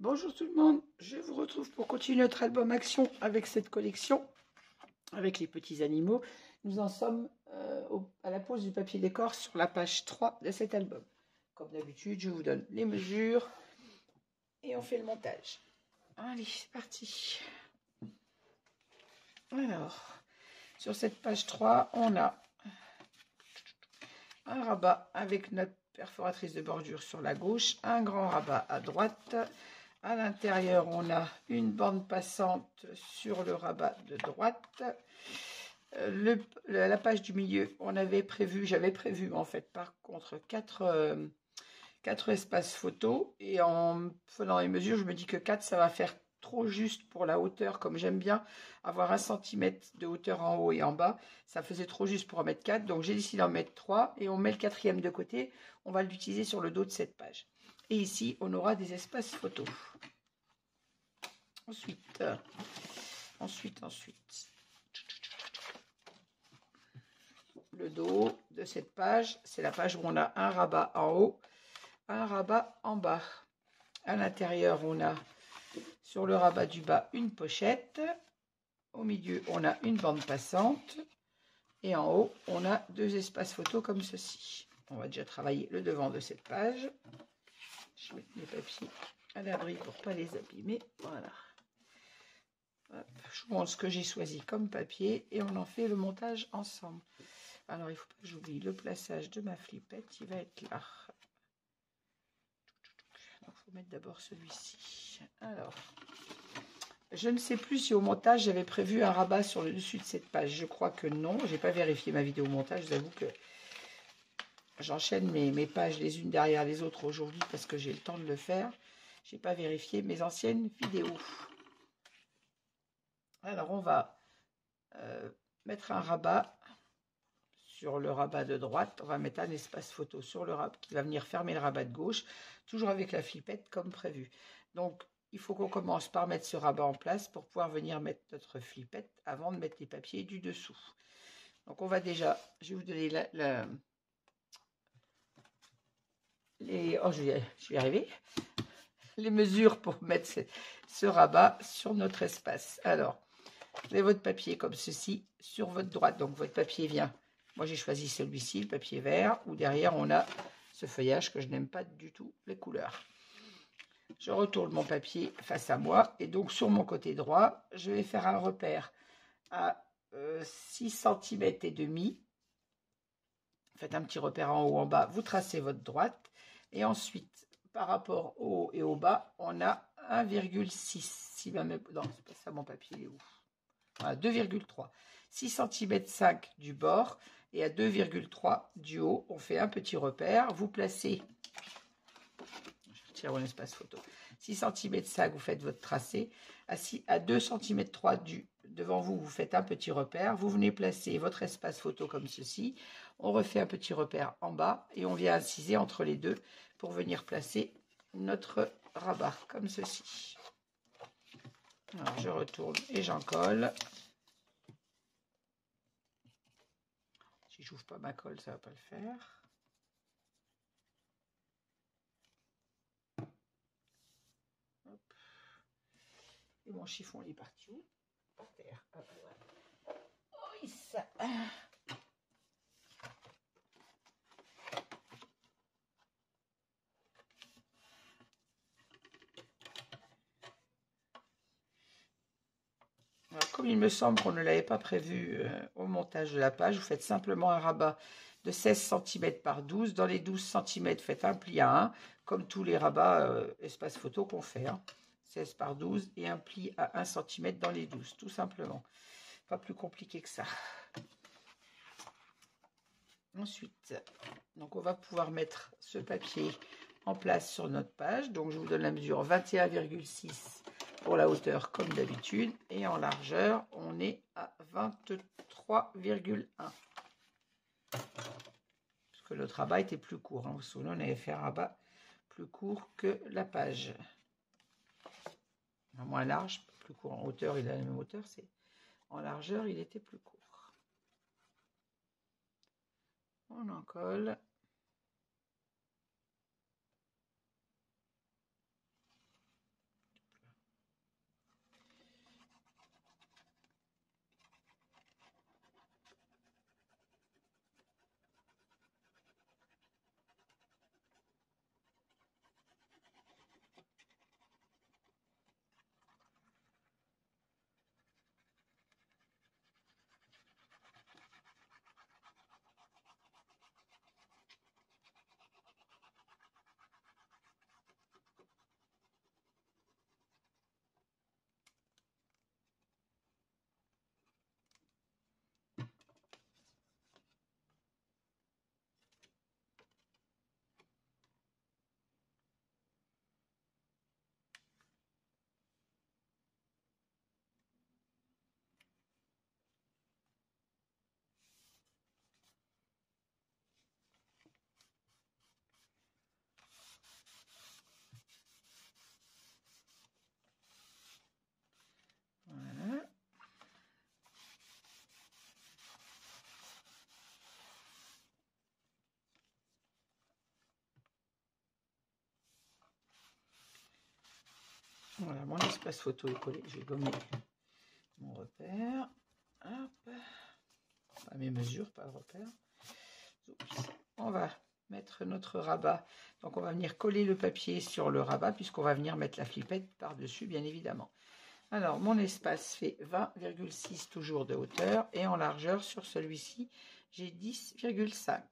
Bonjour tout le monde, je vous retrouve pour continuer notre album Action avec cette collection, avec les petits animaux. Nous en sommes à la pose du papier décor sur la page 3 de cet album. Comme d'habitude, je vous donne les mesures et on fait le montage. Allez, c'est parti. Alors, sur cette page 3, on a un rabat avec notre perforatrice de bordure sur la gauche, un grand rabat à droite. À l'intérieur, on a une bande passante sur le rabat de droite. La page du milieu, j'avais prévu en fait par contre 4 espaces photos. Et en faisant les mesures, je me dis que 4, ça va faire trop juste pour la hauteur. Comme j'aime bien avoir 1 cm de hauteur en haut et en bas, ça faisait trop juste pour en mettre 4. Donc j'ai décidé d'en mettre 3 et on met le 4e de côté. On va l'utiliser sur le dos de cette page. Et ici, on aura des espaces photos. Ensuite, le dos de cette page, c'est la page où on a un rabat en haut, un rabat en bas. À l'intérieur, on a sur le rabat du bas une pochette. Au milieu, on a une bande passante. Et en haut, on a 2 espaces photos comme ceci. On va déjà travailler le devant de cette page. Je mets les papiers à l'abri pour ne pas les abîmer. Voilà. Hop, je vous montre ce que j'ai choisi comme papier et on en fait le montage ensemble. Alors, il ne faut pas que j'oublie le plaçage de ma flippette. Il va être là. Donc, il faut mettre d'abord celui-ci. Alors, je ne sais plus si au montage, j'avais prévu un rabat sur le dessus de cette page. Je crois que non. Je n'ai pas vérifié ma vidéo montage. Je vous avoue que j'enchaîne mes pages les unes derrière les autres aujourd'hui parce que j'ai le temps de le faire. Je n'ai pas vérifié mes anciennes vidéos. Alors, on va mettre un rabat sur le rabat de droite. On va mettre un espace photo sur le rabat qui va venir fermer le rabat de gauche, toujours avec la flippette comme prévu. Donc, il faut qu'on commence par mettre ce rabat en place pour pouvoir venir mettre notre flippette avant de mettre les papiers du dessous. Donc, on va déjà, je vais vous donner je vais y arriver. Les mesures pour mettre ce rabat sur notre espace. Alors, vous avez votre papier comme ceci sur votre droite. Donc, votre papier vient. Moi, j'ai choisi celui-ci, le papier vert, où derrière, on a ce feuillage que je n'aime pas du tout, les couleurs. Je retourne mon papier face à moi. Et donc, sur mon côté droit, je vais faire un repère à 6 cm et demi. Faites un petit repère en haut, en bas. Vous tracez votre droite. Et ensuite, par rapport au haut et au bas, on a 1,6. Si même, non, c'est pas ça mon papier, il est où? Voilà, 2,3. 6 cm 5 du bord et à 2,3 du haut, on fait un petit repère. Vous placez, je retire mon espace photo, 6 cm 5, vous faites votre tracé. À 2 cm 3 devant vous, vous faites un petit repère. Vous venez placer votre espace photo comme ceci. On refait un petit repère en bas et on vient inciser entre les deux pour venir placer notre rabat comme ceci. Alors, je retourne et j'en colle. Si j'ouvre pas ma colle, ça va pas le faire. Hop. Et mon chiffon, il est parti où? Par terre. Hop, voilà. Oui, ça. Alors, comme il me semble qu'on ne l'avait pas prévu au montage de la page, vous faites simplement un rabat de 16 cm par 12. Dans les 12 cm, faites un pli à 1, comme tous les rabats espace photo qu'on fait. 16 par 12 et un pli à 1 cm dans les 12, tout simplement. Pas plus compliqué que ça. Ensuite, donc on va pouvoir mettre ce papier en place sur notre page. Donc je vous donne la mesure 21,6 pour la hauteur comme d'habitude. Et en largeur, on est à 23,1. Parce que notre rabat était plus court. Vous vous souvenez, on avait fait un rabat plus court que la page. Moins large, plus court en hauteur, il a la même hauteur. En largeur, il était plus court. On en colle. Voilà, mon espace photo est collé. Je vais gommer mon repère. Hop. Pas mes mesures, pas le repère. Oups. On va mettre notre rabat. Donc, on va venir coller le papier sur le rabat puisqu'on va venir mettre la flippette par-dessus, bien évidemment. Alors, mon espace fait 20,6 toujours de hauteur et en largeur, sur celui-ci, j'ai 10,5.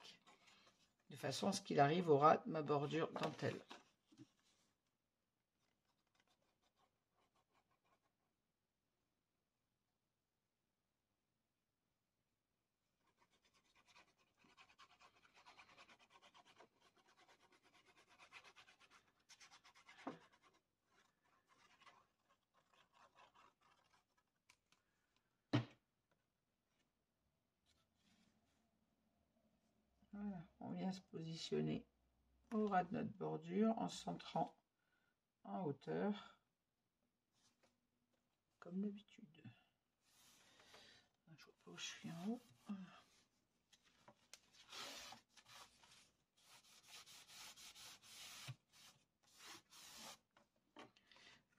De façon à ce qu'il arrive au ras de ma bordure dentelle. Voilà, on vient se positionner au ras de notre bordure en centrant en hauteur, comme d'habitude. Je vois pas où je suis en haut.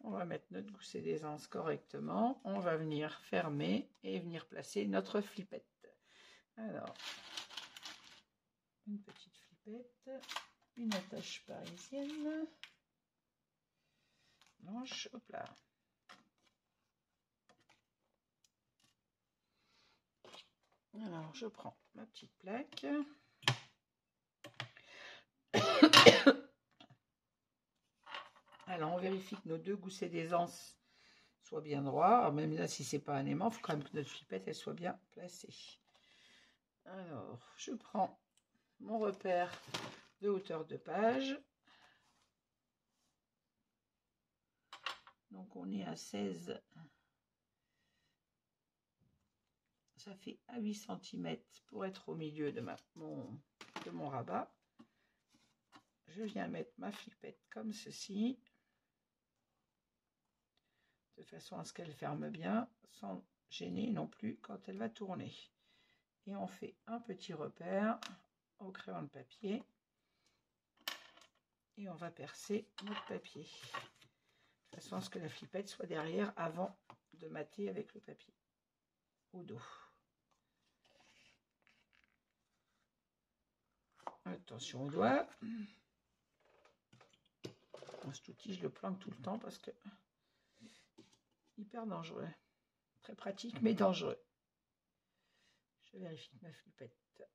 On va mettre notre gousset d'aisance correctement. On va venir fermer et venir placer notre flippette. Alors, une petite flippette, une attache parisienne blanche, hop là. Alors, je prends ma petite plaque. Alors, on vérifie que nos deux goussets d'aisance soient bien droits. Alors, même là, si c'est pas un aimant, il faut quand même que notre flippette elle soit bien placée. Alors, je prends mon repère de hauteur de page. Donc, on est à 16. Ça fait à 8 cm pour être au milieu de mon rabat. Je viens mettre ma flippette comme ceci, de façon à ce qu'elle ferme bien, sans gêner non plus quand elle va tourner. Et on fait un petit repère au crayon de papier. Et on va percer notre papier, de façon à ce que la flippette soit derrière avant de mater avec le papier au dos. Attention aux doigts. Cet outil, je le planque tout le temps parce que hyper dangereux. Très pratique, mais dangereux. Je vérifie que ma flippette.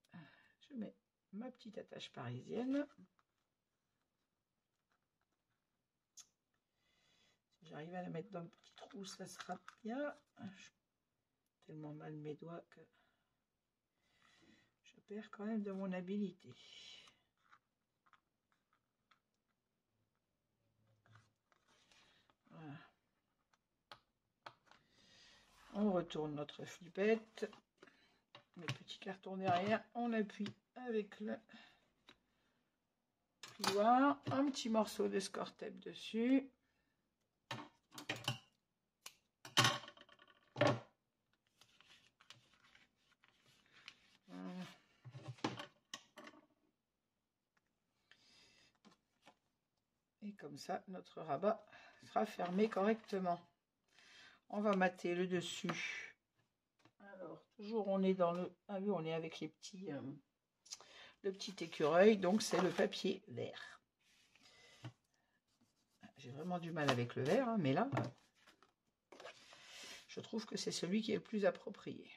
Je mets ma petite attache parisienne. Si j'arrive à la mettre dans le petit trou, ça sera bien. J'ai tellement mal mes doigts que je perds quand même de mon habileté. Voilà. On retourne notre flippette. Le petit carton derrière, on appuie avec le plioir. Un petit morceau de score tape dessus. Et comme ça, notre rabat sera fermé correctement. On va mater le dessus. Alors, toujours on est dans le... Ah oui, on est avec les petits... le petit écureuil, donc c'est le papier vert. J'ai vraiment du mal avec le vert, hein, mais là, je trouve que c'est celui qui est le plus approprié.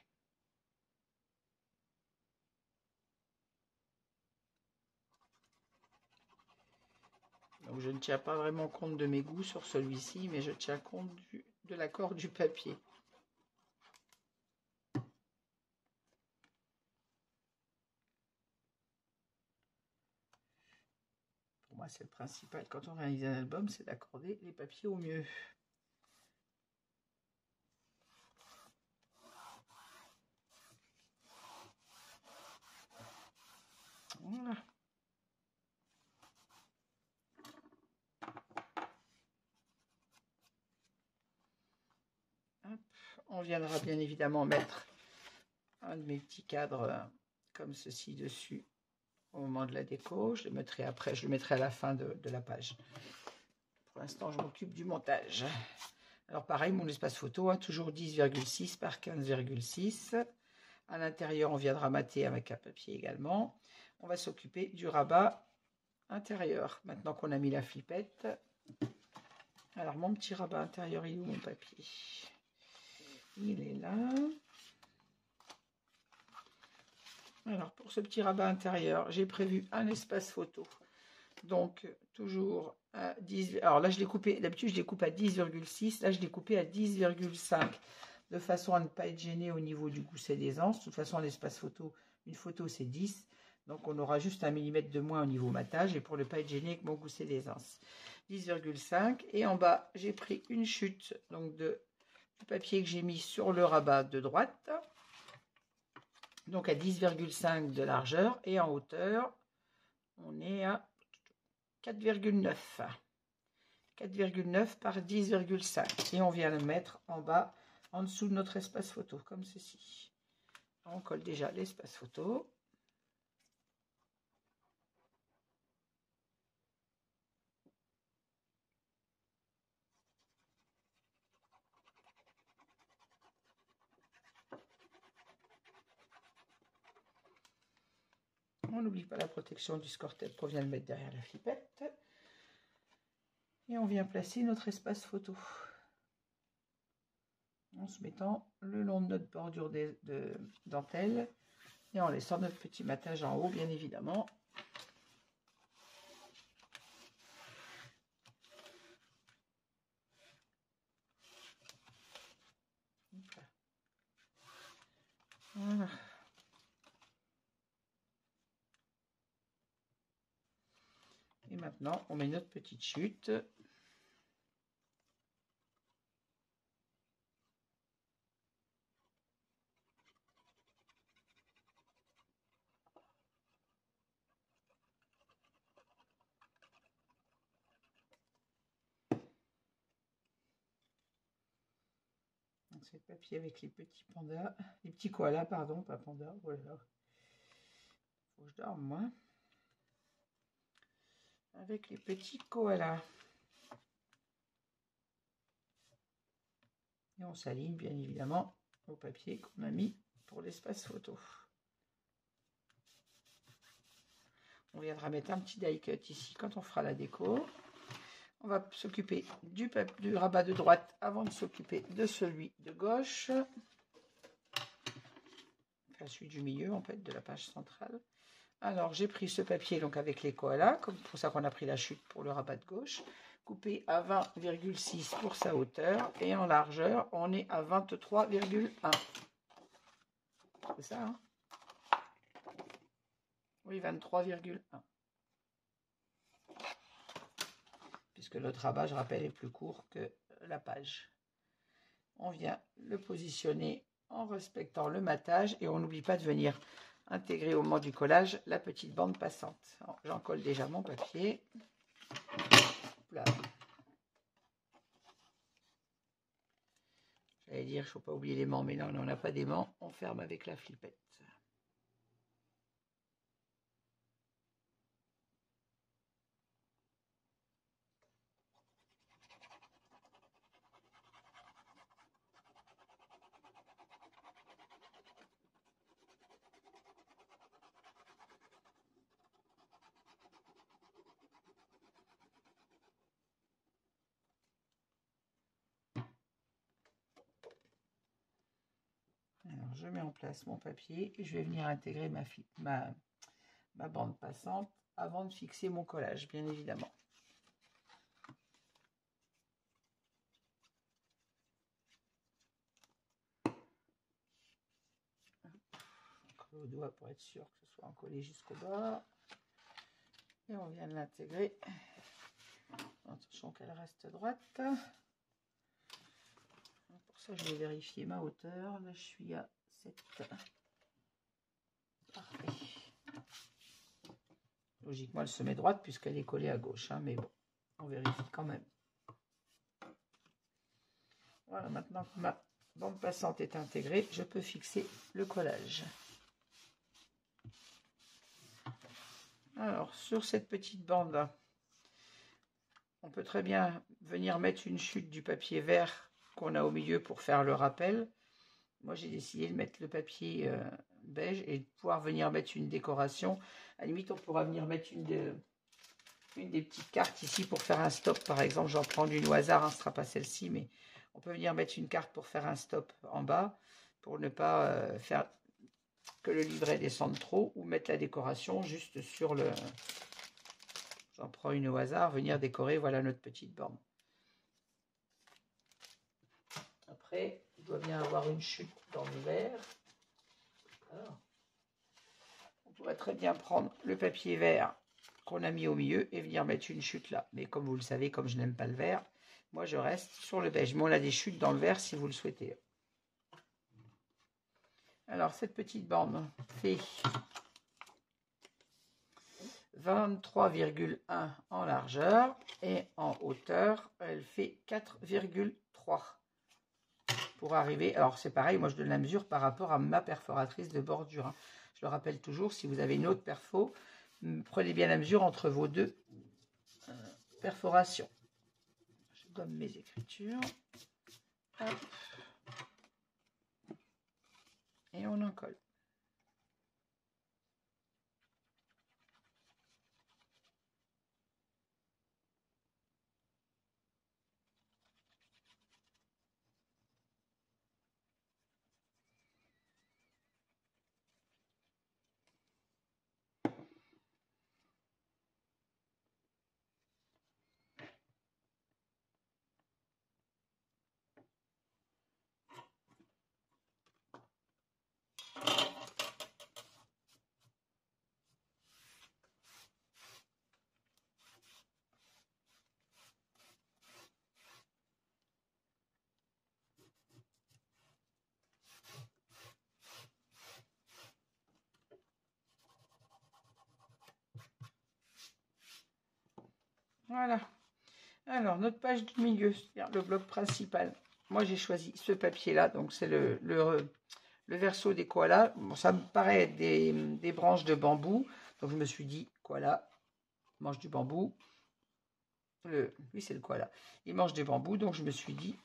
Donc je ne tiens pas vraiment compte de mes goûts sur celui-ci, mais je tiens compte de l'accord du papier. Pour moi, c'est le principal quand on réalise un album, c'est d'accorder les papiers au mieux. Voilà. Hop. On viendra bien évidemment mettre un de mes petits cadres comme ceci dessus au moment de la déco. Je le mettrai après, je le mettrai à la fin de la page Pour l'instant, je m'occupe du montage. Alors pareil, mon espace photo, hein, toujours 10,6 par 15,6. À l'intérieur, on viendra mater avec un papier également. On va s'occuper du rabat intérieur. Maintenant qu'on a mis la flippette. Alors, mon petit rabat intérieur, il est où mon papier? Il est là. Alors, pour ce petit rabat intérieur, j'ai prévu un espace photo. Donc, toujours à 10. Alors là, je l'ai coupé. D'habitude, je les coupe à 10,6. Là, je l'ai coupé à 10,5. De façon à ne pas être gêné au niveau du gousset d'aisance. De toute façon, l'espace photo, une photo, c'est 10. Donc, on aura juste 1 mm de moins au niveau matage. Et pour ne pas être gêné avec mon gousset d'aisance. 10,5. Et en bas, j'ai pris une chute donc du papier que j'ai mis sur le rabat de droite. Donc, à 10,5 de largeur. Et en hauteur, on est à 4,9. 4,9 par 10,5. Et on vient le mettre en bas, en dessous de notre espace photo, comme ceci. On colle déjà l'espace photo. On n'oublie pas la protection du score-tête qu'on vient de mettre derrière la flippette. Et on vient placer notre espace photo. En se mettant le long de notre bordure de dentelle. Et en laissant notre petit matage en haut, bien évidemment. Voilà. Et maintenant, on met notre petite chute. C'est le papier avec les petits pandas, les petits koalas, pardon, pas pandas. Voilà. Faut que je dorme, moi. Avec les petits koalas. Et on s'aligne bien évidemment au papier qu'on a mis pour l'espace photo. On viendra mettre un petit die cut ici quand on fera la déco. On va s'occuper du rabat de droite avant de s'occuper de celui de gauche. Enfin, celui du milieu en fait, de la page centrale. Alors j'ai pris ce papier donc avec les koalas, comme pour ça qu'on a pris la chute pour le rabat de gauche. Coupé à 20,6 pour sa hauteur et en largeur on est à 23,1. C'est ça hein? Oui, 23,1. Puisque notre rabat, je rappelle, est plus court que la page. On vient le positionner en respectant le matage et on n'oublie pas de venir intégrer au moment du collage la petite bande passante. J'en colle déjà mon papier. Là. J'allais dire, il ne faut pas oublier l'aimant, mais non, on n'a pas d'aimant. On ferme avec la flippette. Alors, je mets en place mon papier et je vais venir intégrer ma bande passante avant de fixer mon collage, bien évidemment. Au doigt pour être sûr que ce soit encollé jusqu'au bas. Et on vient de l'intégrer. Attention qu'elle reste droite. Pour ça, je vais vérifier ma hauteur. Là, je suis à 7. Parfait. Logiquement, elle se met droite puisqu'elle est collée à gauche. Hein, mais bon, on vérifie quand même. Voilà, maintenant que ma bande passante est intégrée, je peux fixer le collage. Alors, sur cette petite bande, on peut très bien venir mettre une chute du papier vert qu'on a au milieu pour faire le rappel. Moi, j'ai décidé de mettre le papier beige et de pouvoir venir mettre une décoration. À la limite, on pourra venir mettre une des petites cartes ici pour faire un stop. Par exemple, j'en prends une au hasard, hein, ce ne sera pas celle-ci, mais on peut venir mettre une carte pour faire un stop en bas, pour ne pas faire que le livret descende trop, ou mettre la décoration juste sur le... J'en prends une au hasard, venir décorer, voilà notre petite borne. Après, il doit bien avoir une chute dans le vert. Alors, on pourrait très bien prendre le papier vert qu'on a mis au milieu et venir mettre une chute là. Mais comme vous le savez, comme je n'aime pas le vert, moi je reste sur le beige. Mais on a des chutes dans le vert si vous le souhaitez. Alors, cette petite bande fait 23,1 en largeur et en hauteur, elle fait 4,3 pour arriver. Alors, c'est pareil, moi je donne la mesure par rapport à ma perforatrice de bordure. Hein. Je le rappelle toujours, si vous avez une autre perfo, prenez bien la mesure entre vos deux perforations. Je gomme mes écritures. Hop. Et on en colle. Voilà. Alors, notre page du milieu, c'est-à-dire le bloc principal. Moi, j'ai choisi ce papier-là. Donc, c'est le verso des koalas. Bon, ça me paraît être des branches de bambou. Donc, je me suis dit, koala, mange du bambou. Oui, c'est le koala. Il mange du bambou. Donc, je me suis dit,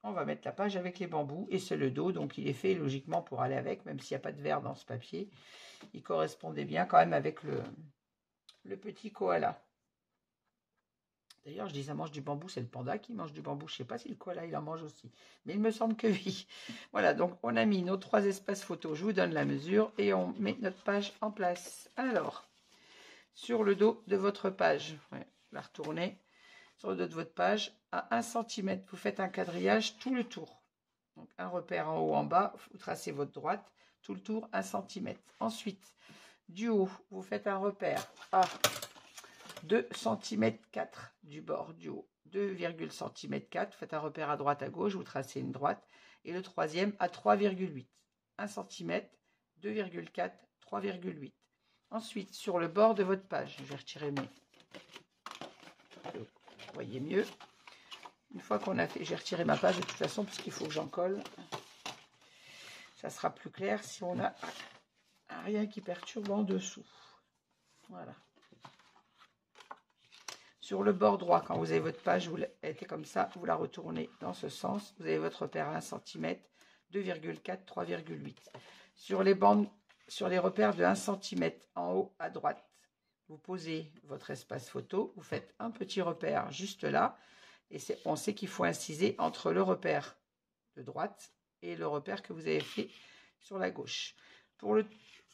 on va mettre la page avec les bambous. Et c'est le dos. Donc, il est fait logiquement pour aller avec, même s'il n'y a pas de vert dans ce papier. Il correspondait bien quand même avec le petit koala. D'ailleurs, je dis ça mange du bambou, c'est le panda qui mange du bambou. Je ne sais pas si le koala, il en mange aussi. Mais il me semble que oui. Voilà, donc on a mis nos 3 espaces photos. Je vous donne la mesure et on met notre page en place. Alors, sur le dos de votre page, la retourner. Sur le dos de votre page, à 1 cm, vous faites un quadrillage tout le tour. Donc, un repère en haut, en bas, vous tracez votre droite, tout le tour, 1 cm. Ensuite, du haut, vous faites un repère à 2 cm 4 du bord du haut, 2,4 cm 4, faites un repère à droite à gauche, vous tracez une droite, et le troisième à 3,8, 1 cm, 2,4, 3,8. Ensuite, sur le bord de votre page, je vais retirer mes... Vous voyez mieux. Une fois qu'on a fait, j'ai retiré ma page de toute façon, parce qu'il faut que j'en colle. Ça sera plus clair si on a rien qui perturbe en dessous. Voilà. Sur le bord droit, quand vous avez votre page, vous mettez comme ça, vous la retournez dans ce sens. Vous avez votre repère à 1 cm, 2,4, 3,8. Sur les bandes, sur les repères de 1 cm en haut à droite, vous posez votre espace photo. Vous faites un petit repère juste là. Et on sait qu'il faut inciser entre le repère de droite et le repère que vous avez fait sur la gauche. Pour le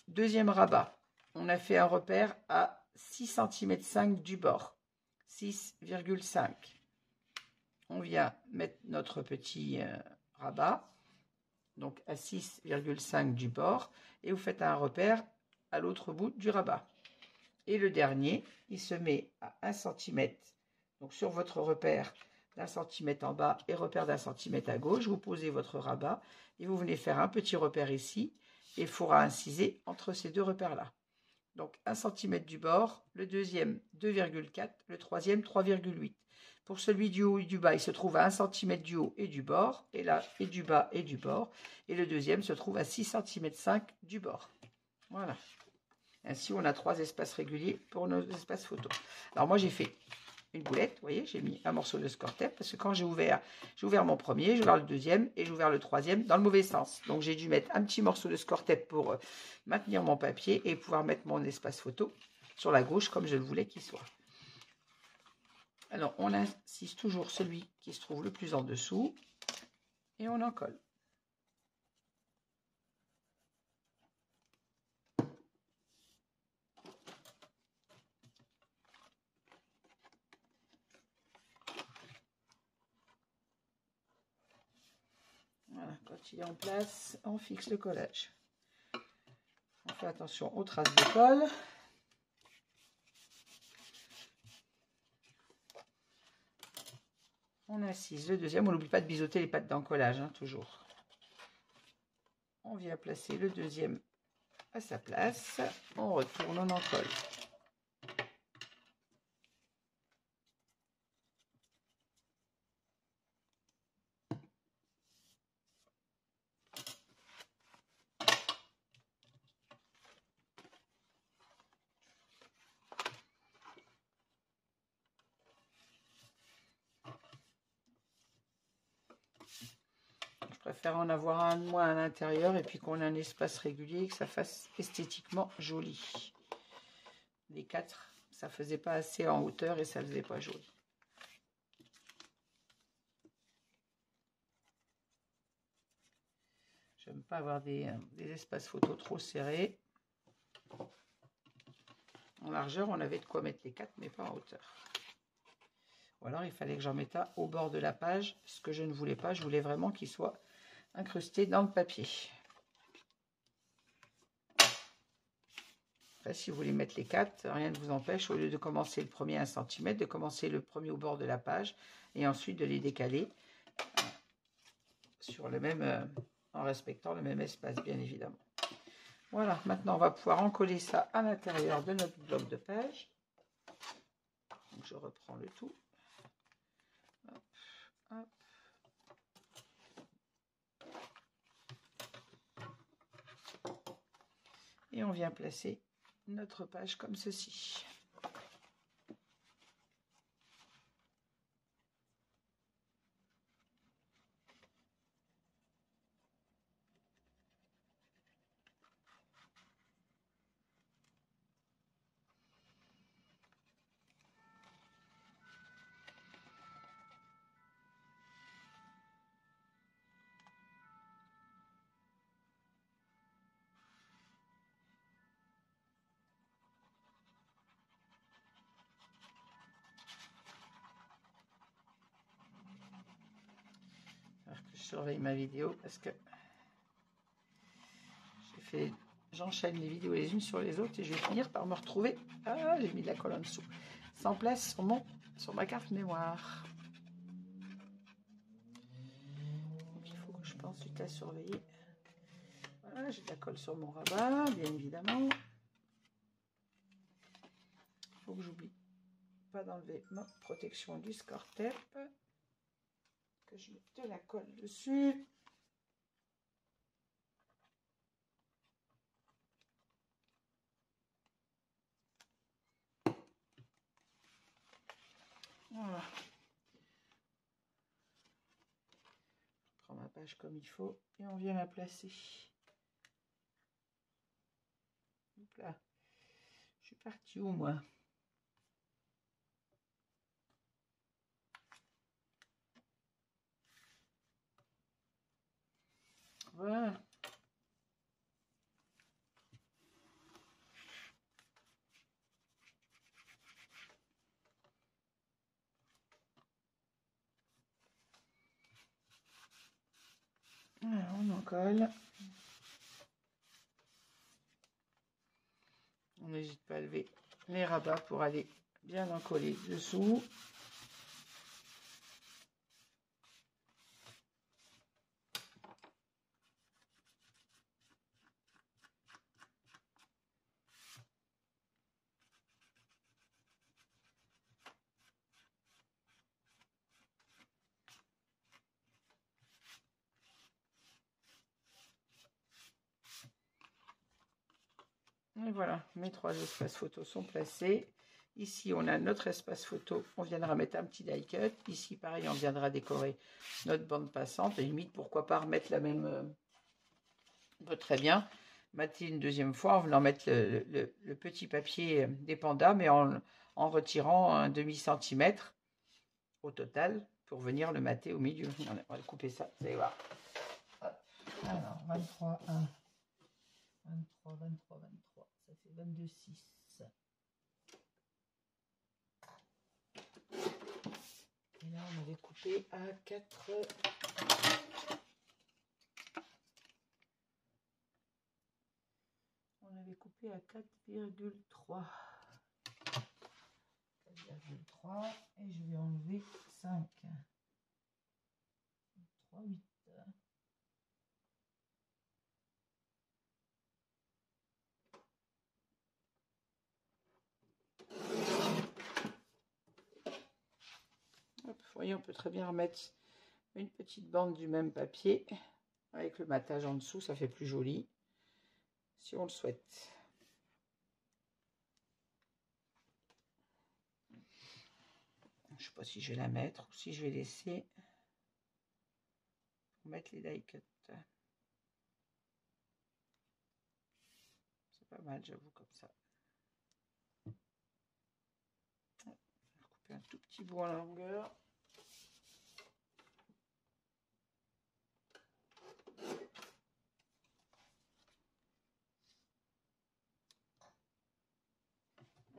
deuxième rabat, on a fait un repère à 6 cm 5 du bord. 6,5. On vient mettre notre petit rabat, donc à 6,5 du bord, et vous faites un repère à l'autre bout du rabat. Et le dernier, il se met à 1 cm, donc sur votre repère d'1 cm en bas et repère d'1 cm à gauche, vous posez votre rabat et vous venez faire un petit repère ici, et il faudra inciser entre ces deux repères-là. Donc 1 cm du bord, le deuxième 2,4, le troisième 3,8. Pour celui du haut et du bas, il se trouve à 1 cm du haut et du bord, et là, et du bas et du bord. Et le deuxième se trouve à 6 cm 5 du bord. Voilà. Ainsi, on a 3 espaces réguliers pour nos espaces photos. Alors moi, j'ai fait une boulette, vous voyez, j'ai mis un morceau de score tape parce que quand j'ai ouvert mon premier, j'ai ouvert le deuxième et j'ai ouvert le troisième dans le mauvais sens. Donc j'ai dû mettre un petit morceau de score tape pour maintenir mon papier et pouvoir mettre mon espace photo sur la gauche comme je le voulais qu'il soit. Alors on insiste toujours celui qui se trouve le plus en dessous et on en colle. Voilà, quand il est en place, on fixe le collage. On fait attention aux traces de colle. On incise le deuxième. On n'oublie pas de biseauter les pattes d'encollage, hein, toujours. On vient placer le deuxième à sa place. On retourne, on encolle. Je préfère en avoir un de moins à l'intérieur et puis qu'on ait un espace régulier et que ça fasse esthétiquement joli. Les 4, ça faisait pas assez en hauteur et ça faisait pas joli. J'aime pas avoir des espaces photo trop serrés. En largeur, on avait de quoi mettre les 4, mais pas en hauteur. Ou alors, il fallait que j'en mette un au bord de la page, ce que je ne voulais pas. Je voulais vraiment qu'il soit incrusté dans le papier. Après, si vous voulez mettre les 4, rien ne vous empêche, au lieu de commencer le premier à 1 cm, de commencer le premier au bord de la page et ensuite de les décaler sur le même, en respectant le même espace, bien évidemment. Voilà, maintenant on va pouvoir encoller ça à l'intérieur de notre bloc de page. Donc, je reprends le tout. Hop, hop. Et on vient placer notre page comme ceci. Je surveille ma vidéo parce que j'enchaîne les vidéos les unes sur les autres et je vais finir par me retrouver. Ah, j'ai mis de la colle en dessous. Sans place sur ma carte mémoire. Donc il faut que je pense vite à surveiller. Voilà, j'ai de la colle sur mon rabat, bien évidemment. Il faut que j'oublie pas d'enlever ma protection du score tape. Que je mette de la colle dessus. Voilà. Je prends ma page comme il faut et on vient la placer. Hop là. Je suis partie où moi? Voilà. Voilà, on en colle. On n'hésite pas à lever les rabats pour aller bien en coller dessous. Et voilà, mes 3 espaces photos sont placés. Ici, on a notre espace photo. On viendra mettre un petit die cut. Ici, pareil, on viendra décorer notre bande passante. À la limite, pourquoi pas remettre la même... on peut très bien mater une deuxième fois en venant mettre le petit papier des pandas, mais en retirant un demi-centimètre au total pour venir le mater au milieu. On va couper ça, vous allez voir. Alors, 23, 1, 23, 23, 23, ça fait 22, 6. Et là, on avait coupé à 4. On avait coupé à 4,3. 4,3 et je vais enlever 5. 3, 8. Hop, vous voyez, on peut très bien remettre une petite bande du même papier avec le matage en dessous, ça fait plus joli si on le souhaite. Je ne sais pas si je vais la mettre ou si je vais laisser pour mettre les die cut. C'est pas mal, j'avoue, comme ça. Je vais couper un tout petit bout en longueur.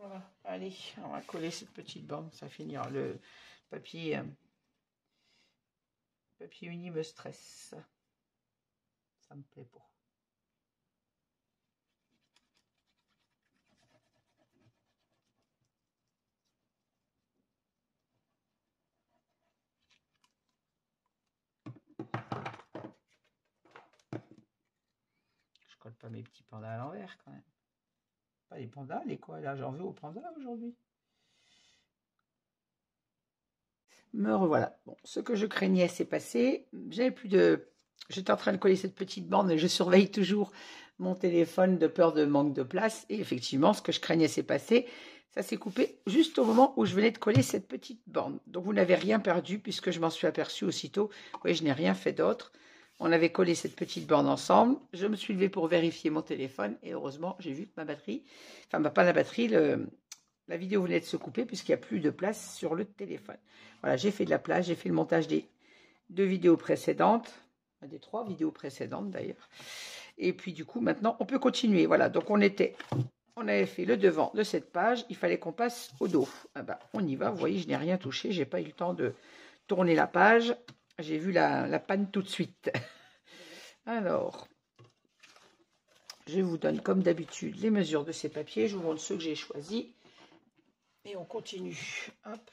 Voilà, allez, on va coller cette petite bande, ça finira. Le papier, papier uni me stresse. Ça me plaît pas. Je colle pas mes petits pandas à l'envers quand même. Pas les pandas, les quoi là, j'en veux aux pandas aujourd'hui. Me revoilà. Bon, ce que je craignais, c'est passé. J'avais plus de... J'étais en train de coller cette petite bande et je surveille toujours mon téléphone de peur de manque de place. Et effectivement, ce que je craignais, c'est passé. Ça s'est coupé juste au moment où je venais de coller cette petite bande. Donc, vous n'avez rien perdu puisque je m'en suis aperçue aussitôt. Oui, je n'ai rien fait d'autre. On avait collé cette petite bande ensemble. Je me suis levée pour vérifier mon téléphone. Et heureusement, j'ai vu que ma batterie... Enfin, pas la batterie, la vidéo venait de se couper puisqu'il n'y a plus de place sur le téléphone. Voilà, j'ai fait de la place, j'ai fait le montage des 2 vidéos précédentes, des 3 vidéos précédentes d'ailleurs. Et puis du coup, maintenant, on peut continuer. Voilà, donc on avait fait le devant de cette page, il fallait qu'on passe au dos. Ah ben, on y va, vous voyez, je n'ai rien touché, j'ai pas eu le temps de tourner la page. J'ai vu la panne tout de suite. Alors, je vous donne comme d'habitude les mesures de ces papiers, je vous montre ceux que j'ai choisis. Et on continue. Hop.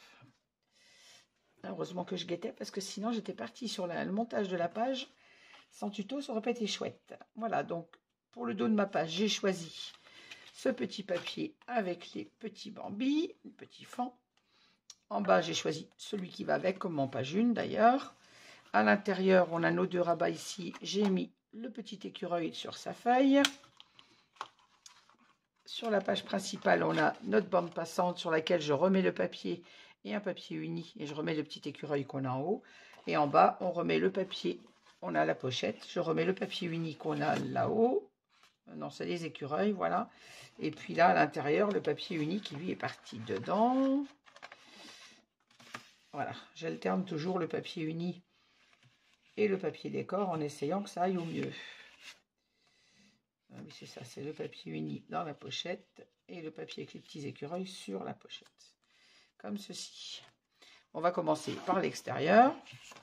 Heureusement que je guettais parce que sinon j'étais partie sur le montage de la page. Sans tuto, ça aurait pas été chouette. Voilà, donc pour le dos de ma page, j'ai choisi ce petit papier avec les petits bambis, les petits fans. En bas, j'ai choisi celui qui va avec, comme en page 1 d'ailleurs. À l'intérieur, on a nos 2 rabats ici. J'ai mis le petit écureuil sur sa feuille. Sur la page principale, on a notre bande passante sur laquelle je remets le papier et un papier uni. Et je remets le petit écureuil qu'on a en haut. Et en bas, on remet le papier. On a la pochette. Je remets le papier uni qu'on a là-haut. Non, c'est les écureuils, voilà. Et puis là, à l'intérieur, le papier uni qui, lui, est parti dedans. Voilà, j'alterne toujours le papier uni et le papier décor en essayant que ça aille au mieux. Ah oui, c'est ça, c'est le papier uni dans la pochette et le papier avec les petits écureuils sur la pochette. Comme ceci. On va commencer par l'extérieur.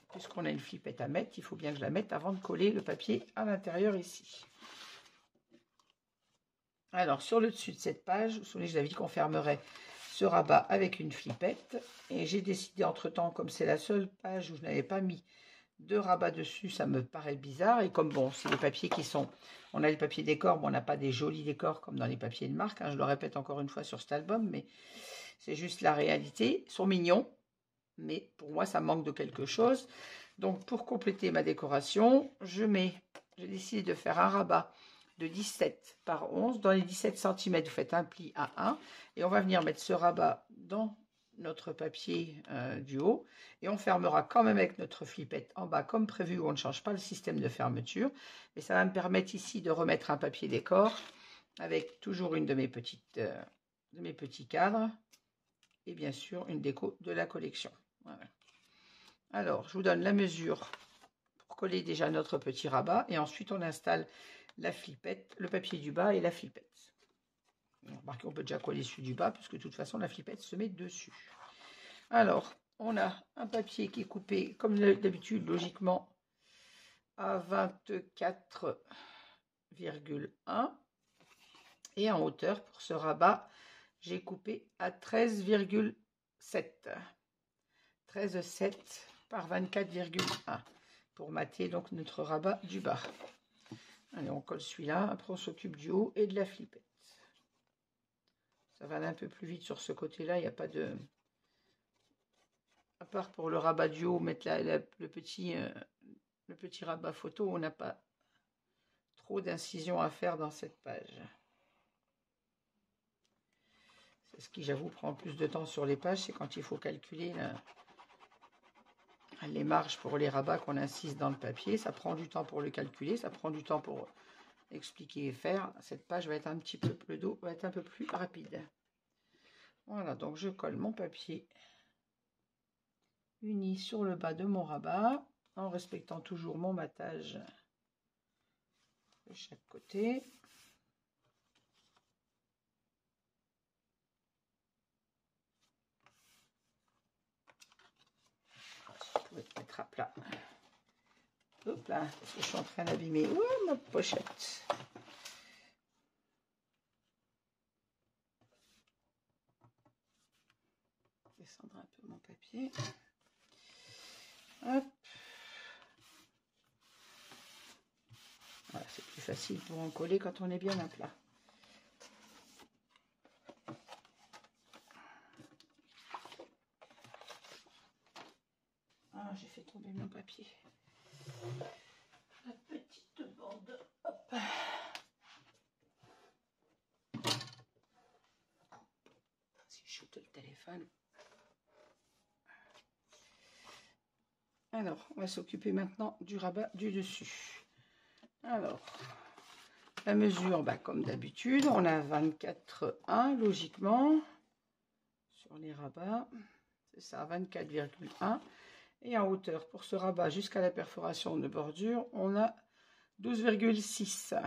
Puisqu'on a une flippette à mettre, il faut bien que je la mette avant de coller le papier à l'intérieur ici. Alors, sur le dessus de cette page, vous vous souvenez, je vous avais dit qu'on fermerait ce rabat avec une flippette. Et j'ai décidé entre-temps, comme c'est la seule page où je n'avais pas mis de rabat dessus, ça me paraît bizarre. Et comme bon, c'est les papiers qui sont... On a les papiers décors, mais on n'a pas des jolis décors comme dans les papiers de marque. Hein, je le répète encore une fois sur cet album, mais c'est juste la réalité. Ils sont mignons, mais pour moi, ça manque de quelque chose. Donc, pour compléter ma décoration, j'ai décidé de faire un rabat de 17 par 11. Dans les 17 cm, vous faites un pli à 1 et on va venir mettre ce rabat dans notre papier du haut et on fermera quand même avec notre flippette en bas comme prévu, où on ne change pas le système de fermeture, mais ça va me permettre ici de remettre un papier décor avec toujours une de mes petits cadres et bien sûr une déco de la collection. Voilà. Alors je vous donne la mesure pour coller déjà notre petit rabat et ensuite on installe la flippette, le papier du bas et la flippette. Remarquez, on peut déjà coller celui du bas parce que de toute façon la flippette se met dessus. Alors on a un papier qui est coupé comme d'habitude logiquement à 24,1 et en hauteur pour ce rabat j'ai coupé à 13,7 par 24,1 pour mater donc notre rabat du bas. Allez, on colle celui-là, après on s'occupe du haut et de la flippette. Ça va aller un peu plus vite sur ce côté-là, il n'y a pas de... À part pour le rabat du haut, mettre le petit rabat photo, on n'a pas trop d'incisions à faire dans cette page. C'est ce qui, j'avoue, prend plus de temps sur les pages, c'est quand il faut calculer les marges pour les rabats qu'on incise dans le papier. Ça prend du temps pour le calculer, ça prend du temps pour expliquer et faire. Cette page va être un petit peu, le dos va être un peu plus rapide. Voilà, donc je colle mon papier uni sur le bas de mon rabat en respectant toujours mon matage de chaque côté. Je pouvais te mettre à plat. Hop là, parce que je suis en train d'abîmer ma pochette. Descendre un peu mon papier. Hop. Voilà, c'est plus facile pour en coller quand on est bien à plat. Ah, j'ai fait tomber mon papier. La petite bande. Hop. Si je shoote le téléphone. Alors, on va s'occuper maintenant du rabat du dessus. Alors, la mesure, comme d'habitude, on a 24,1 logiquement sur les rabats. C'est ça, 24,1. Et en hauteur, pour ce rabat jusqu'à la perforation de bordure, on a 12,6.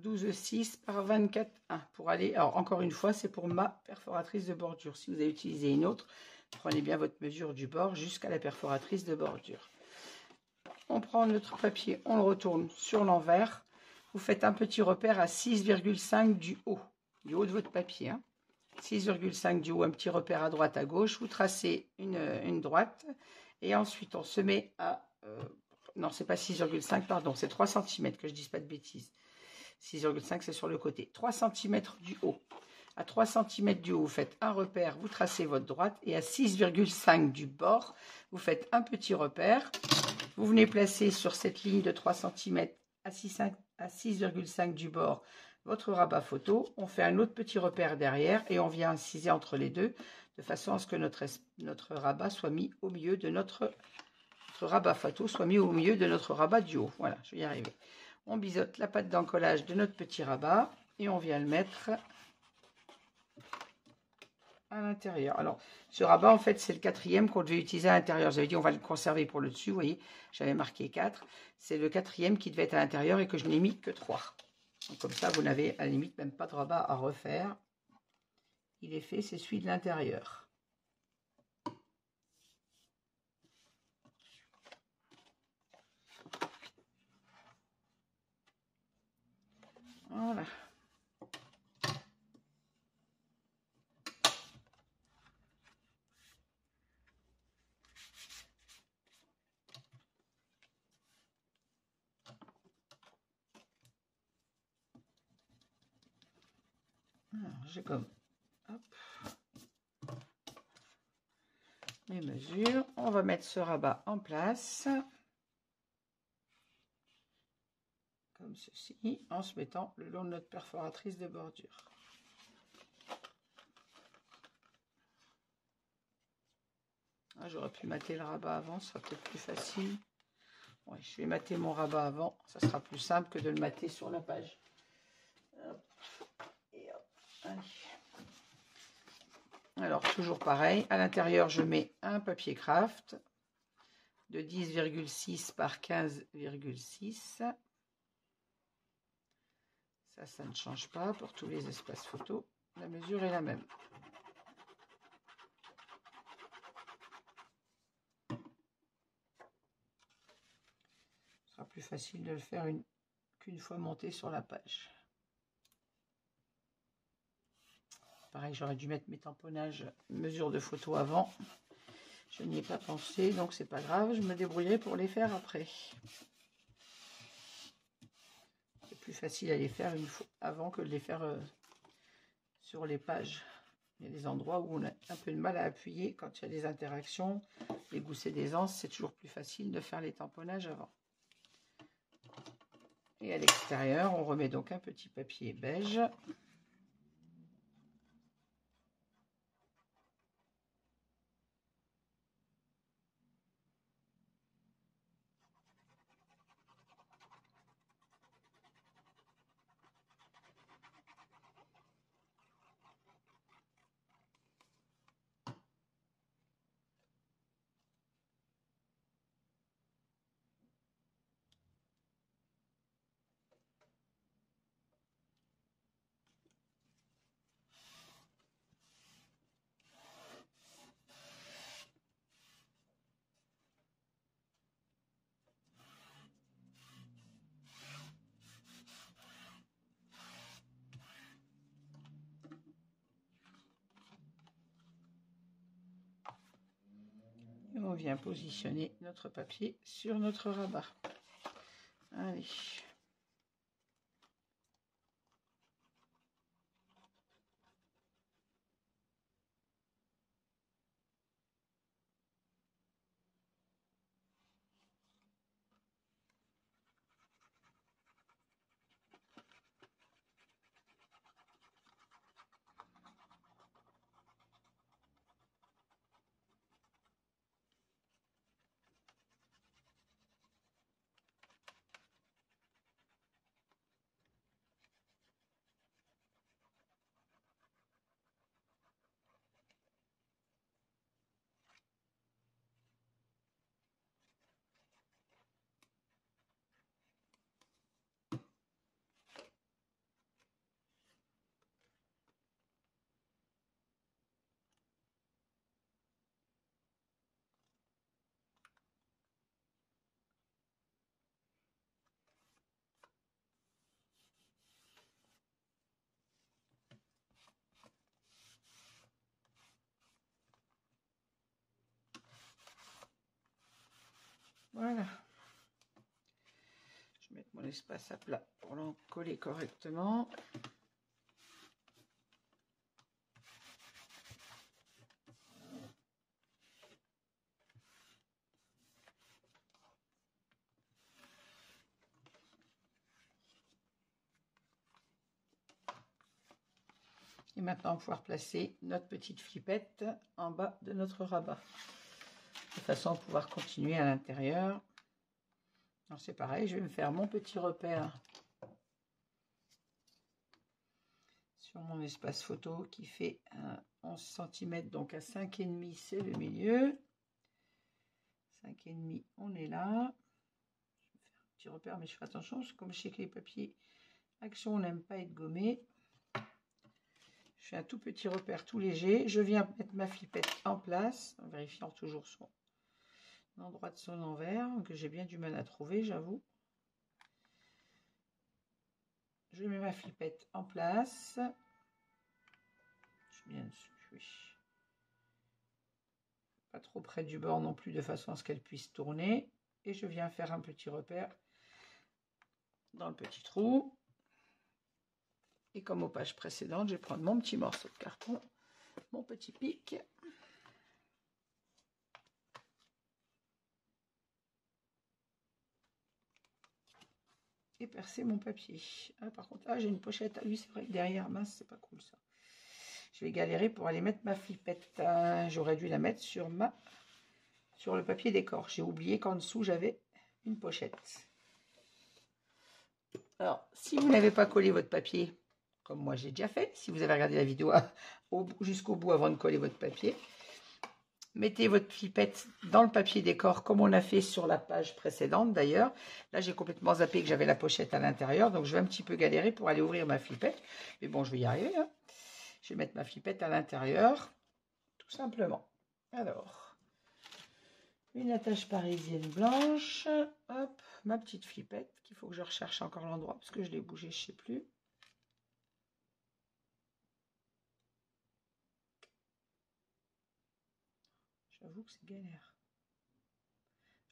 12,6 par 24,1 pour aller. Alors, encore une fois, c'est pour ma perforatrice de bordure. Si vous avez utilisé une autre, prenez bien votre mesure du bord jusqu'à la perforatrice de bordure. On prend notre papier, on le retourne sur l'envers. Vous faites un petit repère à 6,5 du haut de votre papier. 6,5 du haut, un petit repère à droite, à gauche. Vous tracez une droite et ensuite on se met à... non, c'est pas 6,5, pardon, c'est 3 cm, que je ne dise pas de bêtises. 6,5, c'est sur le côté. 3 cm du haut. À 3 cm du haut, vous faites un repère, vous tracez votre droite. Et à 6,5 du bord, vous faites un petit repère. Vous venez placer sur cette ligne de 3 cm à 6,5 du bord votre rabat photo. On fait un autre petit repère derrière et on vient inciser entre les deux de façon à ce que notre rabat soit mis au milieu de notre rabat photo, soit mis au milieu de notre rabat du haut. Voilà, je vais y arriver. On biseaute la pâte d'encollage de notre petit rabat et on vient le mettre à l'intérieur. Alors, ce rabat, en fait, c'est le 4e qu'on devait utiliser à l'intérieur. J'avais dit, on va le conserver pour le dessus. Vous voyez, j'avais marqué 4. C'est le 4e qui devait être à l'intérieur et que je n'ai mis que 3. Donc, comme ça, vous n'avez à la limite même pas de rabat à refaire. Il est fait, c'est celui de l'intérieur. Voilà. J'ai comme mes mesures. On va mettre ce rabat en place. comme ceci, en se mettant le long de notre perforatrice de bordure. Ah, j'aurais pu mater le rabat avant, ce sera peut-être plus facile. Ouais, je vais mater mon rabat avant, ça sera plus simple que de le mater sur la page. Hop. Et hop. Allez. Alors, toujours pareil, à l'intérieur, je mets un papier craft de 10,6 par 15,6. Ça ne change pas pour tous les espaces photos. La mesure est la même. Ce sera plus facile de le faire qu'une fois monté sur la page. Pareil, j'aurais dû mettre mes tamponnages mesure de photo avant. Je n'y ai pas pensé, donc c'est pas grave. Je me débrouillerai pour les faire après. C'est plus facile à les faire une fois avant que de les faire sur les pages. Il y a des endroits où on a un peu de mal à appuyer quand il y a des interactions, les goussets d'aisance, c'est toujours plus facile de faire les tamponnages avant. Et à l'extérieur, on remet donc un petit papier beige. Et on vient positionner notre papier sur notre rabat. Allez. Voilà. Je vais mettre mon espace à plat pour l'encoller correctement. Et maintenant, on va pouvoir placer notre petite flippette en bas de notre rabat. De façon à pouvoir continuer à l'intérieur. C'est pareil, je vais me faire mon petit repère sur mon espace photo qui fait 11 cm, donc à 5,5 c'est le milieu. 5,5, on est là. Je vais faire un petit repère, mais je fais attention, parce que comme je sais que les papiers Action, on n'aime pas être gommé. Je fais un tout petit repère tout léger. Je viens mettre ma flippette en place, en vérifiant toujours son endroit de son envers, que j'ai bien du mal à trouver, j'avoue. Je mets ma flippette en place. Je suis bien dessus, oui. Pas trop près du bord non plus, de façon à ce qu'elle puisse tourner. Et je viens faire un petit repère dans le petit trou. Et comme aux pages précédentes, je vais prendre mon petit morceau de carton, mon petit pic. et percer mon papier. Ah, par contre, ah, j'ai une pochette. Ah, oui, c'est vrai que derrière, mince, c'est pas cool ça. Je vais galérer pour aller mettre ma flippette. J'aurais dû la mettre sur le papier décor. J'ai oublié qu'en dessous, j'avais une pochette. Alors, si vous n'avez pas collé votre papier, comme moi j'ai déjà fait, si vous avez regardé la vidéo jusqu'au bout avant de coller votre papier, mettez votre flippette dans le papier décor comme on a fait sur la page précédente d'ailleurs. Là, j'ai complètement zappé que j'avais la pochette à l'intérieur, donc je vais un petit peu galérer pour aller ouvrir ma flippette. Mais bon, je vais y arriver. Hein. Je vais mettre ma flippette à l'intérieur, tout simplement. Alors, une attache parisienne blanche. Hop, ma petite flippette, qu'il faut que je recherche encore l'endroit parce que je l'ai bougé, je ne sais plus. J'avoue que c'est galère.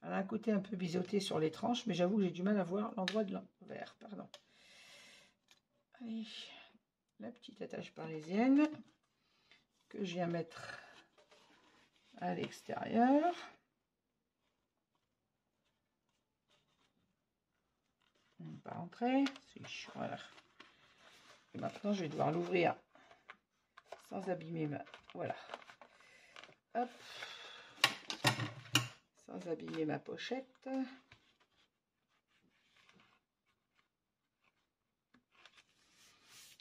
Elle a un côté un peu biseauté sur les tranches, mais j'avoue que j'ai du mal à voir l'endroit de l'envers. Pardon. Allez, la petite attache parisienne que je viens mettre à l'extérieur. On ne va pas rentrer. Voilà. Et maintenant, je vais devoir l'ouvrir sans abîmer ma... Voilà. Hop. Sans abîmer ma pochette.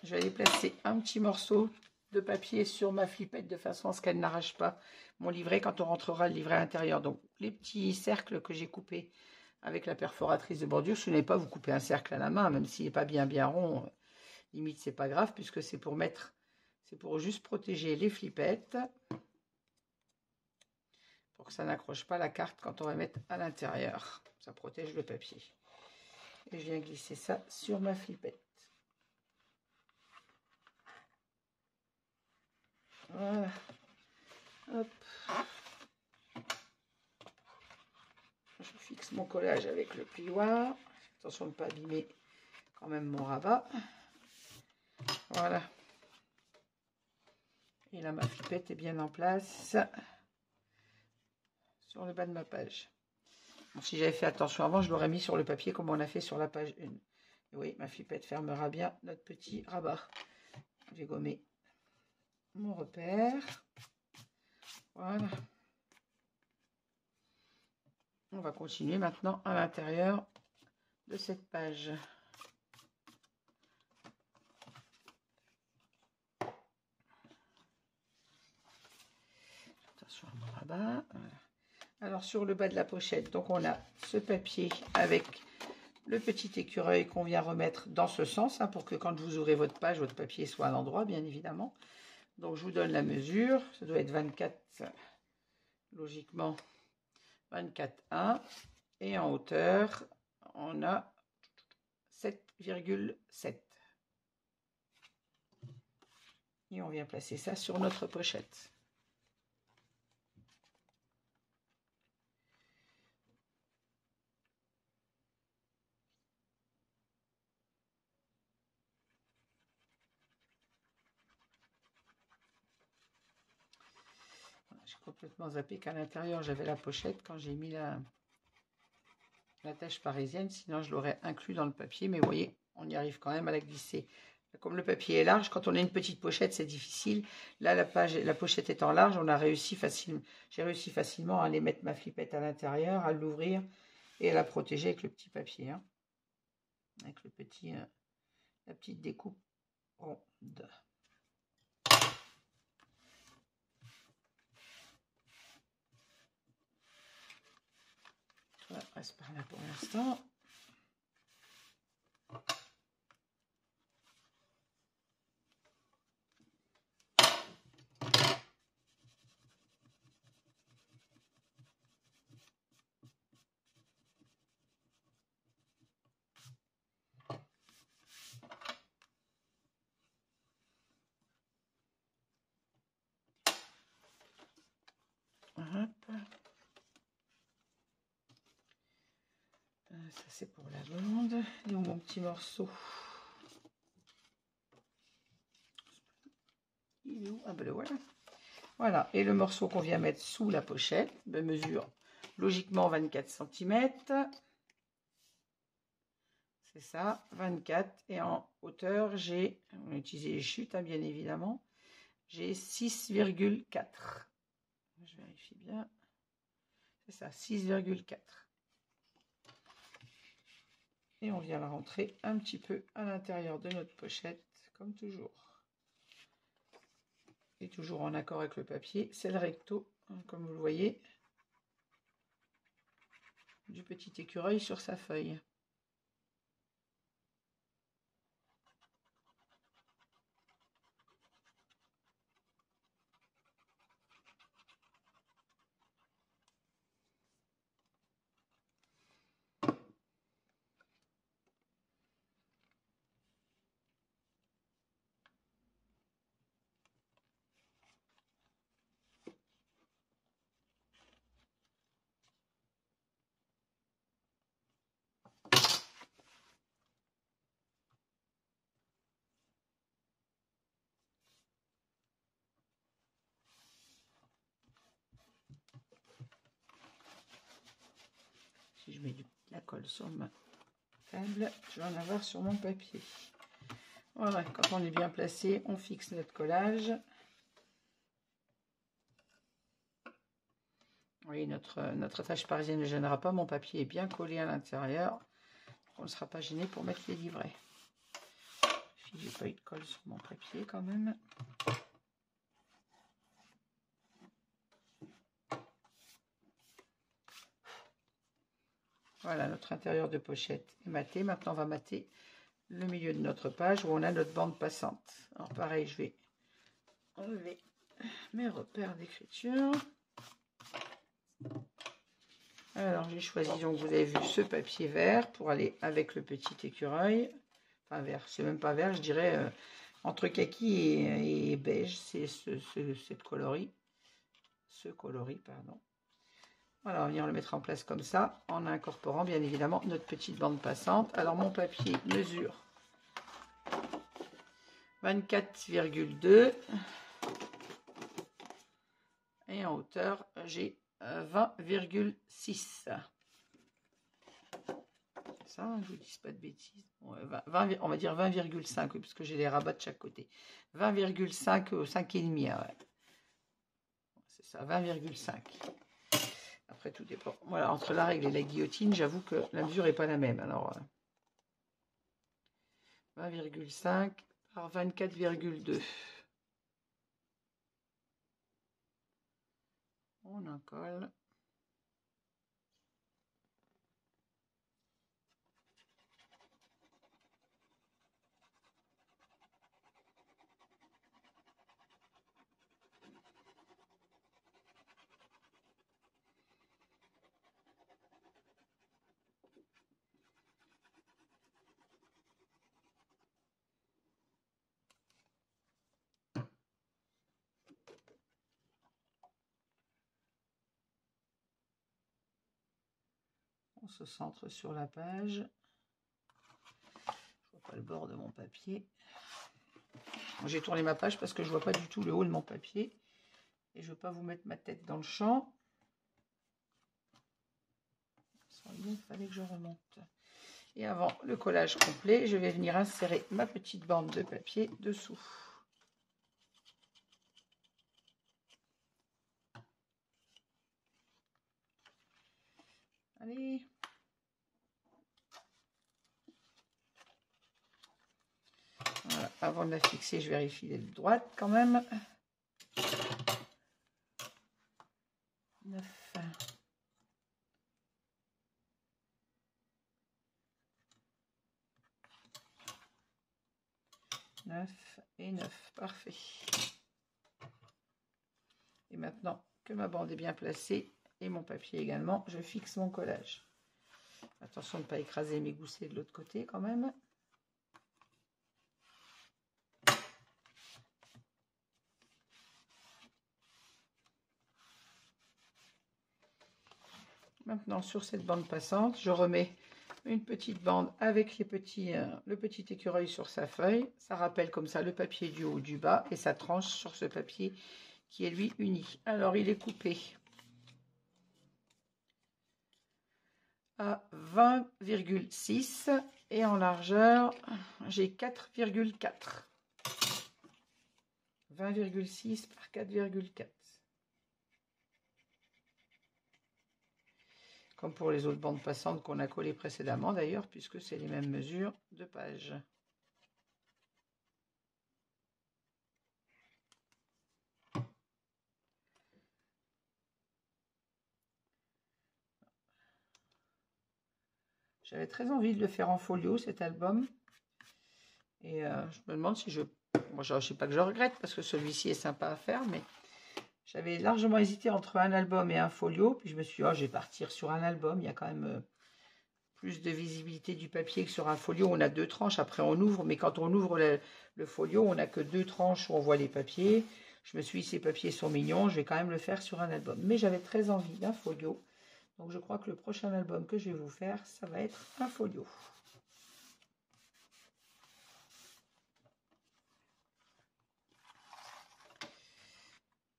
Je vais aller placer un petit morceau de papier sur ma flippette de façon à ce qu'elle n'arrache pas mon livret quand on rentrera le livret à l'intérieur. Donc, les petits cercles que j'ai coupés avec la perforatrice de bordure, je n'ai pas vous couper un cercle à la main, même s'il n'est pas bien rond. Limite, c'est pas grave puisque c'est pour mettre, c'est pour juste protéger les flippettes pour que ça n'accroche pas la carte quand on va mettre à l'intérieur. Ça protège le papier. Et je viens glisser ça sur ma flippette. Voilà. Hop. Je fixe mon collage avec le plioir. Attention de ne pas abîmer quand même mon rabat. Voilà. Et là, ma flippette est bien en place sur le bas de ma page. Bon, si j'avais fait attention avant, je l'aurais mis sur le papier comme on a fait sur la page 1. Et oui, ma flippette fermera bien notre petit rabat. Je vais gommer mon repère. Voilà. On va continuer maintenant à l'intérieur de cette page. Attention à mon rabat. Voilà. Alors sur le bas de la pochette, donc on a ce papier avec le petit écureuil qu'on vient remettre dans ce sens, hein, pour que quand vous ouvrez votre page, votre papier soit à l'endroit, bien évidemment. Donc je vous donne la mesure, ça doit être 24, logiquement 24,1. Et en hauteur, on a 7,7. Et on vient placer ça sur notre pochette. J'ai complètement zappé qu'à l'intérieur, j'avais la pochette quand j'ai mis l'attache parisienne. Sinon, je l'aurais inclus dans le papier. Mais vous voyez, on y arrive quand même à la glisser. Comme le papier est large, quand on a une petite pochette, c'est difficile. Là, la pochette étant large, on a réussi facilement. J'ai réussi facilement à aller mettre ma flippette à l'intérieur, à l'ouvrir et à la protéger avec le petit papier. Hein, avec le petit, la petite découpe ronde. On reste par là pour l'instant. Ça c'est pour la blonde. Et mon petit morceau. Il est où? Ah ben le voilà. Voilà. Et le morceau qu'on vient mettre sous la pochette de mesure logiquement 24 cm. C'est ça, 24. Et en hauteur, j'ai, on a utilisé les chutes, hein, bien évidemment, j'ai 6,4. Je vérifie bien. C'est ça, 6,4. Et on vient la rentrer un petit peu à l'intérieur de notre pochette, comme toujours. Et toujours en accord avec le papier, c'est le recto, hein, comme vous le voyez, du petit écureuil sur sa feuille. Si je mets de la colle sur ma table, je vais en avoir sur mon papier. Voilà, quand on est bien placé, on fixe notre collage. Oui, notre tâche parisienne ne gênera pas. Mon papier est bien collé à l'intérieur. On ne sera pas gêné pour mettre les livrets. Si j'ai pas eu de colle sur mon papier quand même. Voilà, notre intérieur de pochette est maté. Maintenant, on va mater le milieu de notre page où on a notre bande passante. Alors pareil, je vais enlever mes repères d'écriture. Alors j'ai choisi, donc vous avez vu, ce papier vert pour aller avec le petit écureuil. Enfin vert, c'est même pas vert, je dirais entre kaki et beige, c'est ce coloris. Ce coloris, pardon. Voilà, on va venir le mettre en place comme ça, en incorporant bien évidemment notre petite bande passante. Alors mon papier mesure 24,2 et en hauteur j'ai 20,6. Ça, je vous dis pas de bêtises. 20, on va dire 20,5, oui, parce que j'ai les rabats de chaque côté. 20,5 au 5,5. Ouais. C'est ça, 20,5. Après, tout dépend. Voilà, entre la règle et la guillotine, j'avoue que la mesure n'est pas la même. Alors, 20,5 par 24,2. On en colle. On se centre sur la page. Je vois pas le bord de mon papier. J'ai tourné ma page parce que je vois pas du tout le haut de mon papier. Et je veux pas vous mettre ma tête dans le champ. Il fallait que je remonte. Et avant le collage complet, je vais venir insérer ma petite bande de papier dessous. Allez. Voilà. Avant de la fixer, je vérifie les droites quand même. 9. 9 et 9, parfait. Et maintenant que ma bande est bien placée et mon papier également, je fixe mon collage. Attention de ne pas écraser mes goussets de l'autre côté quand même. Maintenant sur cette bande passante, je remets une petite bande avec le petit écureuil sur sa feuille. Ça rappelle comme ça le papier du haut du bas et ça tranche sur ce papier qui est lui uni. Alors il est coupé à 20,6 Et en largeur, j'ai 4,4. 20,6 par 4,4. Comme pour les autres bandes passantes qu'on a collées précédemment d'ailleurs, puisque c'est les mêmes mesures de page. J'avais très envie de le faire en folio, cet album. Et je me demande si je... Moi, je ne sais pas que je regrette, parce que celui-ci est sympa à faire, mais j'avais largement hésité entre un album et un folio. Puis je me suis dit, oh, je vais partir sur un album. Il y a quand même plus de visibilité du papier que sur un folio. On a 2 tranches, après on ouvre. Mais quand on ouvre le folio, on n'a que 2 tranches où on voit les papiers. Je me suis dit, ces papiers sont mignons, je vais quand même le faire sur un album. Mais j'avais très envie d'un folio. Donc je crois que le prochain album que je vais vous faire, ça va être un folio.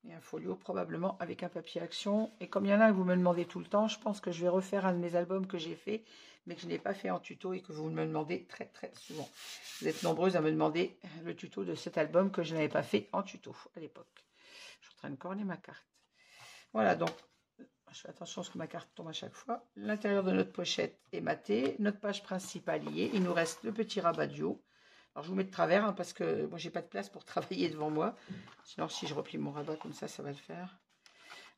Et un folio probablement avec un papier action. Et comme il y en a que vous me demandez tout le temps, je pense que je vais refaire un de mes albums que j'ai fait, mais que je n'ai pas fait en tuto et que vous me demandez très très souvent. Vous êtes nombreuses à me demander le tuto de cet album que je n'avais pas fait en tuto à l'époque. Je suis en train de corner ma carte. Voilà, donc je fais attention à ce que ma carte tombe à chaque fois. L'intérieur de notre pochette est maté, notre page principale y est. Il nous reste le petit rabat du haut. Alors je vous mets de travers hein, parce que moi j'ai pas de place pour travailler devant moi. Sinon si je replie mon rabat comme ça va le faire.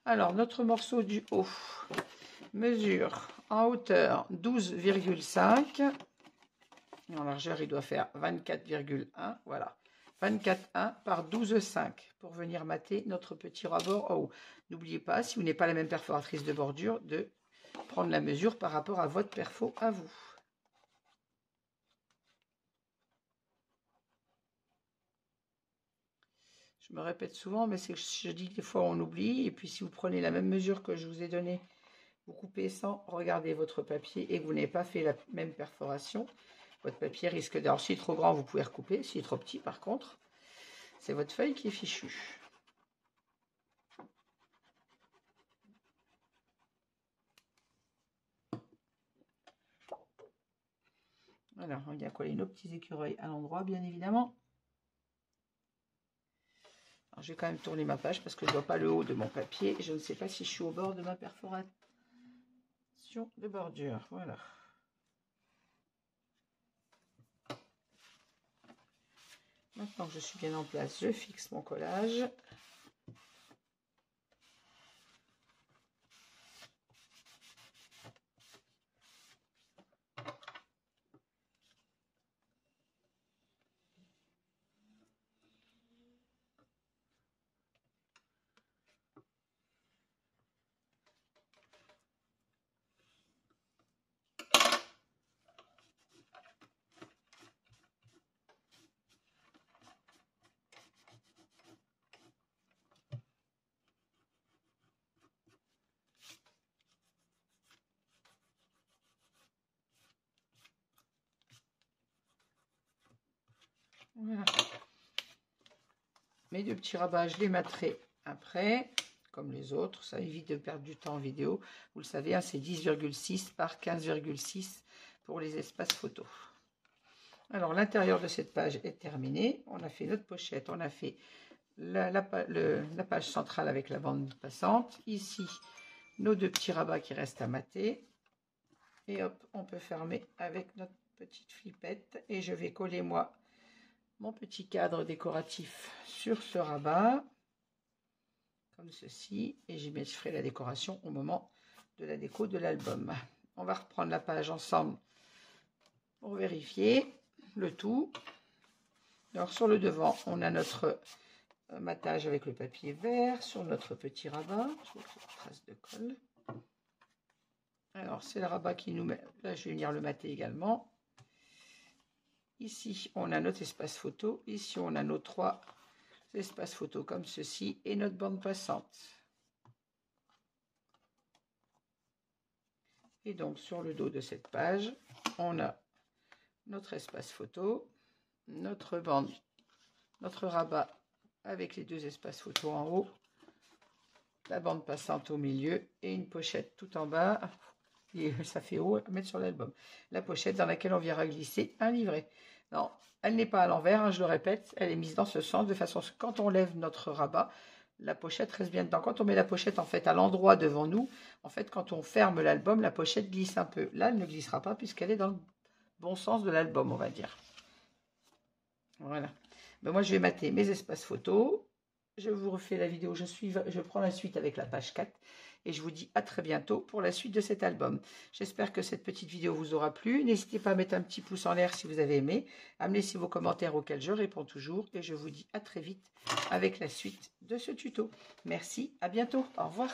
Alors notre morceau du haut mesure en hauteur 12,5. En largeur il doit faire 24,1. Voilà. 24,1 par 12,5 pour venir mater notre petit rebord en haut. N'oubliez pas, si vous n'avez pas la même perforatrice de bordure, de prendre la mesure par rapport à votre perfo à vous. Je me répète souvent, mais c'est que je dis que des fois on oublie. Et puis si vous prenez la même mesure que je vous ai donnée, vous coupez sans regarder votre papier et que vous n'avez pas fait la même perforation, votre papier risque d'être... Alors s'il est trop grand, vous pouvez recouper. S'il est trop petit, par contre, c'est votre feuille qui est fichue. Voilà, on vient coller nos petits écureuils à l'endroit, bien évidemment. Alors, je vais quand même tourner ma page parce que je ne vois pas le haut de mon papier. Je ne sais pas si je suis au bord de ma perforation de bordure. Voilà. Maintenant que je suis bien en place, je fixe mon collage. Voilà. Mes 2 petits rabats, je les materai après, comme les autres. Ça évite de perdre du temps en vidéo. Vous le savez, hein, c'est 10,6 par 15,6 pour les espaces photos. Alors, l'intérieur de cette page est terminé. On a fait notre pochette, on a fait la page centrale avec la bande passante. Ici, nos 2 petits rabats qui restent à mater. Et hop, on peut fermer avec notre petite flippette. Et je vais coller, moi, mon petit cadre décoratif sur ce rabat, comme ceci. Et je ferai la décoration au moment de la déco de l'album. On va reprendre la page ensemble pour vérifier le tout. Alors, sur le devant, on a notre matage avec le papier vert sur notre petit rabat. Je vais faire une trace de colle. Alors, c'est le rabat qui nous met. Là, je vais venir le mater également. Ici, on a notre espace photo. Ici, on a nos 3 espaces photo comme ceci et notre bande passante. Et donc, sur le dos de cette page, on a notre espace photo, notre bande, notre rabat avec les 2 espaces photo en haut, la bande passante au milieu et une pochette tout en bas. et ça fait haut à mettre sur l'album. La pochette dans laquelle on viendra glisser un livret. Non, elle n'est pas à l'envers, hein, je le répète, elle est mise dans ce sens, de façon que quand on lève notre rabat, la pochette reste bien dedans. Quand on met la pochette en fait à l'endroit devant nous, en fait quand on ferme l'album, la pochette glisse un peu. Là, elle ne glissera pas puisqu'elle est dans le bon sens de l'album, on va dire. Voilà. Ben moi, je vais mater mes espaces photos. Je vous refais la vidéo. Je prends la suite avec la page 4. Et je vous dis à très bientôt pour la suite de cet album. J'espère que cette petite vidéo vous aura plu. N'hésitez pas à mettre un petit pouce en l'air si vous avez aimé. À me laisser vos commentaires auxquels je réponds toujours. Et je vous dis à très vite avec la suite de ce tuto. Merci, à bientôt. Au revoir.